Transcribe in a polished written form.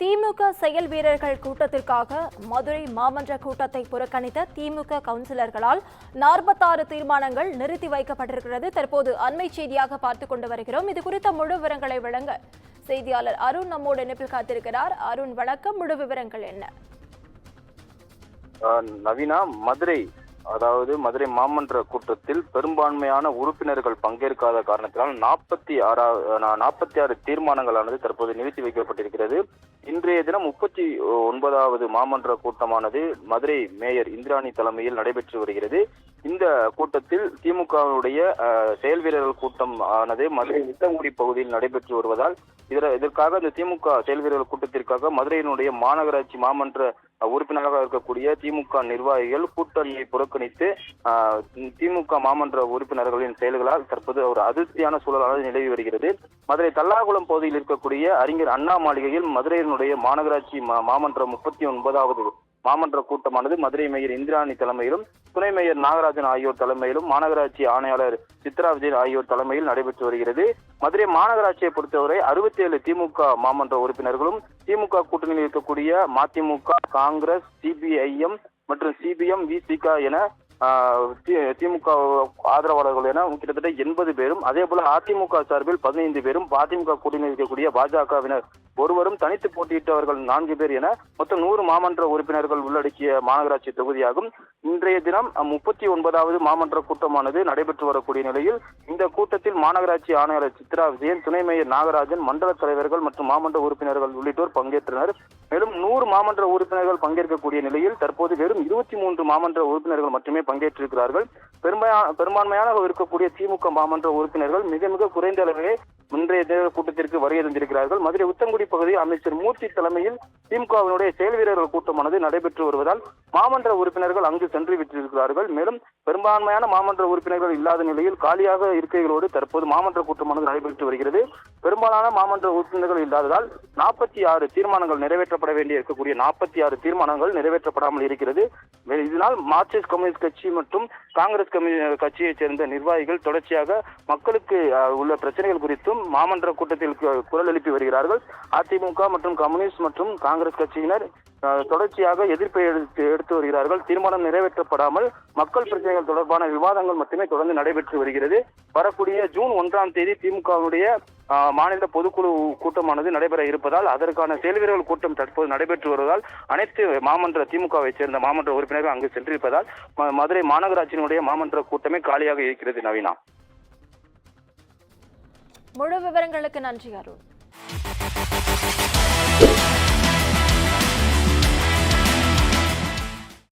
திமுக செயல் வீரர்கள் கூட்டத்திற்காக மதுரை மாமன்ற கூட்டத்தை புறக்கணித்த திமுக கவுன்சிலர்களால் 46 தீர்மானங்கள் நிறுத்தி வைக்கப்பட்டிருக்கிறது. தற்போது அண்மை செய்தியாக பார்த்துக் கொண்டு வருகிறோம். இது குறித்த முழு விவரங்களை வழங்க செய்தியாளர் அருண் நம்மோடு இணைப்பில் காத்திருக்கிறார். அருண், வணக்கம். முழு விவரங்கள் என்ன? நவீனா, மதுரை மாமன்ற கூட்டத்தில் பெரும்பான்மையான உறுப்பினர்கள் பங்கேற்காத காரணத்தினால் 46 தீர்மானங்களானது தற்போது நிறுத்தி வைக்கப்பட்டிருக்கிறது. இன்றைய தினம் 39வது மாமன்ற கூட்டமானது மதுரை மேயர் இந்திராணி தலைமையில் நடைபெற்று வருகிறது. இந்த கூட்டத்தில் திமுகவுடைய செயல் வீரர்கள் கூட்டம் ஆனது மதுரை வித்தங்குடி பகுதியில் நடைபெற்று வருவதால் இதற்காக இந்த திமுக செயல் வீரர்கள் கூட்டத்திற்காக மதுரையினுடைய மாநகராட்சி மாமன்ற உறுப்பினராக இருக்கக்கூடிய திமுக நிர்வாகிகள் கூட்டணியை புறக்கணித்து திமுக மாமன்ற உறுப்பினர்களின் செயல்களால் தற்போது ஒரு அதிருப்தியான சூழலானது நிலவி வருகிறது. மதுரை தல்லாகுளம் பகுதியில் இருக்கக்கூடிய அறிஞர் அண்ணா மாளிகையில் மதுரையினுடைய மாநகராட்சி மாமன்ற 39வது மாமன்ற கூட்டமானது மதுரை மேயர் இந்திராணி தலைமையிலும் துணை மேயர் நாகராஜன் ஆகியோர் தலைமையிலும் மாநகராட்சி ஆணையாளர் சித்ரா விஜயன் ஆகியோர் தலைமையில் நடைபெற்று வருகிறது. மதுரை மாநகராட்சியை பொறுத்தவரை 67 திமுக மாமன்ற உறுப்பினர்களும் திமுக கூட்டணியில் இருக்கக்கூடிய மதிமுக, காங்கிரஸ், சிபிஐஎம் மற்றும் சிபிஎம், விசிக என திமுக ஆதரவாளர்கள் என கிட்டத்தட்ட 80 பேரும், அதே போல அதிமுக சார்பில் 15 பேரும், அதிமுக கூட்டணியில் இருக்கக்கூடிய பாஜகவினர் ஒருவரும், தனித்து போட்டியிட்டவர்கள் 4 பேர் என மொத்தம் 100 மாமன்ற உறுப்பினர்கள் உள்ளடக்கிய மாநகராட்சி தொகுதியாகும். இன்றைய தினம் 39வது மாமன்ற கூட்டமானது நடைபெற்று வரக்கூடிய நிலையில் இந்த கூட்டத்தில் மாநகராட்சி ஆணையாளர் சித்ரா விஜயன், துணை மேயர் நாகராஜன், மண்டல தலைவர்கள் மற்றும் மாமன்ற உறுப்பினர்கள் உள்ளிட்டோர் பங்கேற்றனர். மேலும் 100 மாமன்ற உறுப்பினர்கள் பங்கேற்கக்கூடிய நிலையில் தற்போது வெறும் 23 மாமன்ற உறுப்பினர்கள் மட்டுமே பங்கேற்றிருக்கிறார்கள். பெரும்பான்மையாக இருக்கக்கூடிய திமுக மாமன்ற உறுப்பினர்கள் மிக மிக குறைந்த அளவிலே இன்றைய கூட்டத்திற்கு வருகை தந்திருக்கிறார்கள். மதுரை உத்தங்குடி பகுதியில் அமைச்சர் மூர்த்தி தலைமையில் திமுகவினுடைய செயல் வீரர்கள் கூட்டமானது நடைபெற்று வருவதால் மாமன்ற உறுப்பினர்கள் அங்கு சென்று விட்டிருக்கிறார்கள். மேலும் பெரும்பான்மையான மாமன்ற உறுப்பினர்கள் இல்லாத நிலையில் காலியாக இருக்கைகளோடு தற்போது மாமன்ற கூட்டமானது நடைபெற்று வருகிறது. பெரும்பாலான மாமன்ற உறுப்பினர்கள் இல்லாததால் 46 தீர்மானங்கள் நிறைவேற்றப்பட வேண்டிய இருக்கக்கூடிய 46 தீர்மானங்கள் நிறைவேற்றப்படாமல் இருக்கிறது. இதனால் மார்க்சிஸ்ட் கம்யூனிஸ்ட் கட்சி மற்றும் காங்கிரஸ் கட்சியைச் சேர்ந்த நிர்வாகிகள் தொடர்ச்சியாக மக்களுக்கு உள்ள பிரச்சனைகள் குறித்தும் மாமன்ற கூட்டத்தில் குரல் எழுப்பி வருகிறார்கள். அதிமுக மற்றும் கம்யூனிஸ்ட் மற்றும் காங்கிரஸ் கட்சியினர் தொடர்ச்சியாக எதிர்ப்பை எடுத்து வருகிறார்கள். தீர்மானம் நிறைவேற்றப்படாமல் மக்கள் பிரச்சனைகள் தொடர்பான விவாதங்கள் மட்டுமே தொடர்ந்து நடைபெற்று வருகிறது. வரக்கூடிய ஜூன் 1ஆம் தேதி திமுகவுடைய மாநில பொதுக்குழு கூட்டமானது நடைபெற இருப்பதால் அதற்கான செயல் வீரர்கள் கூட்டம் தற்போது நடைபெற்று வருவதால் அனைத்து மாமன்ற திமுகவை சேர்ந்த மாமன்ற உறுப்பினர்கள் அங்கு சென்றிருப்பதால் மதுரை மாநகராட்சியினுடைய மாமன்ற கூட்டமே காலியாக இருக்கிறது. நவீனா, முழு விவரங்களுக்கு நன்றி அருண்.